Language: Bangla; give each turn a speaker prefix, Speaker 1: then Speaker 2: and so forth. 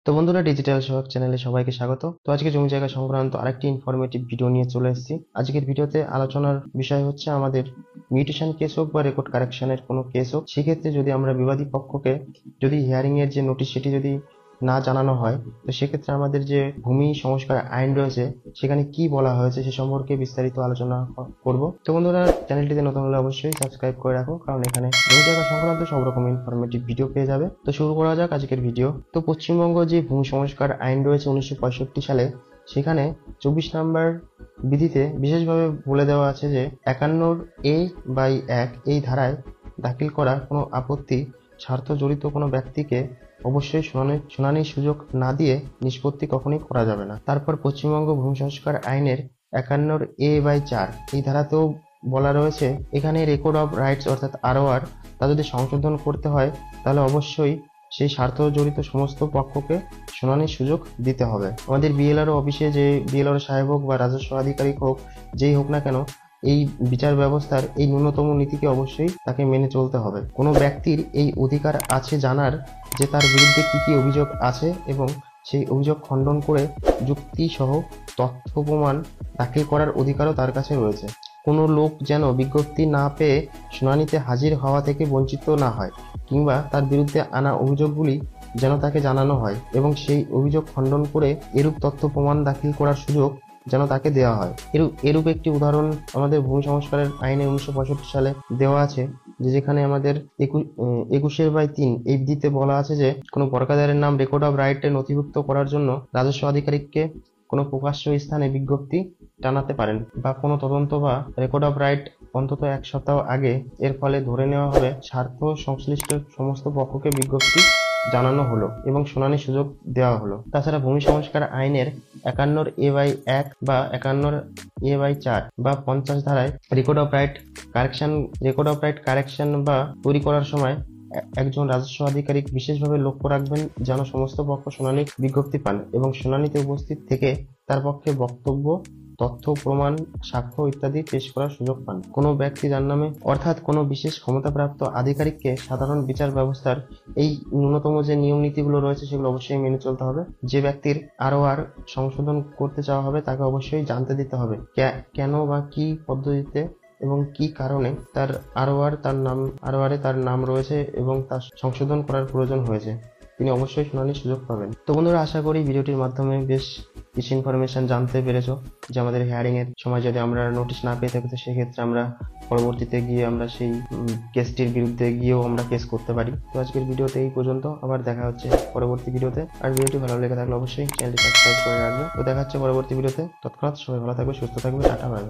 Speaker 1: তো বন্ধুরা, ডিজিটাল সোহাগ চ্যানেলে সবাইকে স্বাগত। তো আজকে জমি জায়গা সংক্রান্ত আরেকটি ইনফরমেটিভ ভিডিও নিয়ে চলে এসেছি। আজকের ভিডিওতে আলোচনার বিষয় হচ্ছে আমাদের মিউটেশন কেস হোক বা রেকর্ড কারেকশনের কোনো কেস হোক, সেক্ষেত্রে যদি আমরা বিবাদী পক্ষকে যদি হিয়ারিং এর যে নোটিশ সেটি যদি না জানানো হয়, তো সেক্ষেত্রে আমাদের যে ভূমি সংস্কার আইন রয়েছে সেখানে কি বলা হয়েছে সে সম্পর্কে বিস্তারিত আলোচনা করব। তো বন্ধুরা, চ্যানেলটিতে নতুন হলে অবশ্যই সাবস্ক্রাইব করে রাখো, কারণ এখানে জমি জায়গা সংক্রান্ত সব রকম ইনফরমেটিভ ভিডিও পেয়ে যাবে। তো শুরু করা যাক আজকের ভিডিও। তো পশ্চিমবঙ্গ যে ভূমি সংস্কার আইন রয়েছে 1965 সালে, সেখানে 24 নম্বর বিধিতে বিশেষভাবে বলে দেওয়া আছে যে 51A/1 এই ধারায় দাখিল করা কোনো আপত্তি স্বার্থ জড়িত কোনো ব্যক্তিকে অবশ্যই শুনানির সুযোগ না দিয়ে নিষ্পত্তি কখনোই করা যাবে না। তারপর পশ্চিমবঙ্গ ভূমি সংস্কার আইনের 51A/4 এই ধারাতেও বলা রয়েছে, এখানে রেকর্ড অফ রাইটস অর্থাৎ ROR তা যদি সংশোধন করতে হয় তাহলে অবশ্যই সেই স্বার্থ জড়িত সমস্ত পক্ষকে শুনানির সুযোগ দিতে হবে। আমাদের BLRO অফিসে যে BLRO সাহেব হোক বা রাজস্ব আধিকারিক হোক, যেই হোক না কেন, এই বিচার ব্যবস্থার এই ন্যূনতম নীতিকে অবশ্যই তাকে মেনে চলতে হবে। কোনো ব্যক্তির এই অধিকার আছে জানার যে তার বিরুদ্ধে কি কি অভিযোগ আছে এবং সেই অভিযোগ খণ্ডন করে যুক্তি সহ তথ্য প্রমাণ দাখিল করার অধিকারও তার কাছে রয়েছে। কোনো লোক যেন বিজ্ঞপ্তি না পেয়ে শুনানিতে হাজির হওয়া থেকে বঞ্চিত না হয়, কিংবা তার বিরুদ্ধে আনা অভিযোগগুলি যেন তাকে জানানো হয় এবং সেই অভিযোগ খণ্ডন করে এরূপ তথ্য প্রমাণ দাখিল করার সুযোগ যেন তাকে দেওয়া হয়। এরূপ একটি উদাহরণ আমাদের ভূমি সংস্কারের আইনে 1965 সালে দেওয়া আছে, যেখানে আমাদের 21/3 এই বিধিতে বলা আছে যে কোনো বর্গাদারের নাম রেকর্ড অফ রাইটে নথিভুক্ত করার জন্য রাজস্ব আধিকারিককে কোনো প্রকাশ্য স্থানে বিজ্ঞপ্তি টানাতে পারেন, বা কোনো তদন্ত বা রেকর্ড অফ রাইট অন্তত 1 সপ্তাহ আগে। এর ফলে ধরে নেওয়া হবে স্বার্থ সংশ্লিষ্ট সমস্ত পক্ষকে বিজ্ঞপ্তি জানানো হলো এবং শুনানির সুযোগ দেওয়া হলো। তাছাড়া ভূমি সংস্কার আইনের 51A/1 বা 51A/4 বা 50 ধারায় রেকর্ড অফ রাইট কারেকশন বা তৈরি করার সময় একজন রাজস্ব আধিকারিক বিশেষভাবে লক্ষ্য রাখবেন যেন সমস্ত পক্ষ শুনানির বিজ্ঞপ্তি পান এবং শুনানিতে উপস্থিত থেকে তার পক্ষে বক্তব্য, তথ্য প্রমাণ, সাক্ষ্য ইত্যাদি পেশ করার সুযোগ পান। কোনো ব্যক্তি যার নামে অর্থাৎ কোনো বিশেষ ক্ষমতাপ্রাপ্ত আধিকারিককে সাধারণ বিচার ব্যবস্থার এই ন্যূনতম যে নিয়ম নীতিগুলো রয়েছে সেগুলো অবশ্যই মেনে চলতে হবে। যে ব্যক্তির ROR সংশোধন করতে চাওয়া হবে তাকে অবশ্যই জানতে দিতে হবে কেন বা কি পদ্ধতিতে এবং কি কারণে তার ROR তার নাম রয়েছে এবং তার সংশোধন করার প্রয়োজন হয়েছে। তিনি অবশ্যই শুনানির সুযোগ পাবেন। তো বন্ধুরা, আশা করি ভিডিওটির মাধ্যমে বেশ কিছু ইনফরমেশন জানতে পেরেছো যে আমাদের হিয়ারিং এর সময় যদি আমরা নোটিশ না পেয়ে থাকি, তো সেক্ষেত্রে আমরা পরবর্তীতে গিয়ে আমরা সেই কেসটির বিরুদ্ধে গিয়েও আমরা কেস করতে পারি। তো আজকের ভিডিওতে এই পর্যন্ত, আবার দেখা হচ্ছে পরবর্তী ভিডিওতে। আর ভিডিওটি ভালো লেগে থাকলে অবশ্যই চ্যানেলটি সাবস্ক্রাইব করে রাখবে। তো দেখা হচ্ছে পরবর্তী ভিডিওতে। তৎক্ষণাৎ সবাই ভালো থাকবে, সুস্থ থাকবে, টাটা, বাই।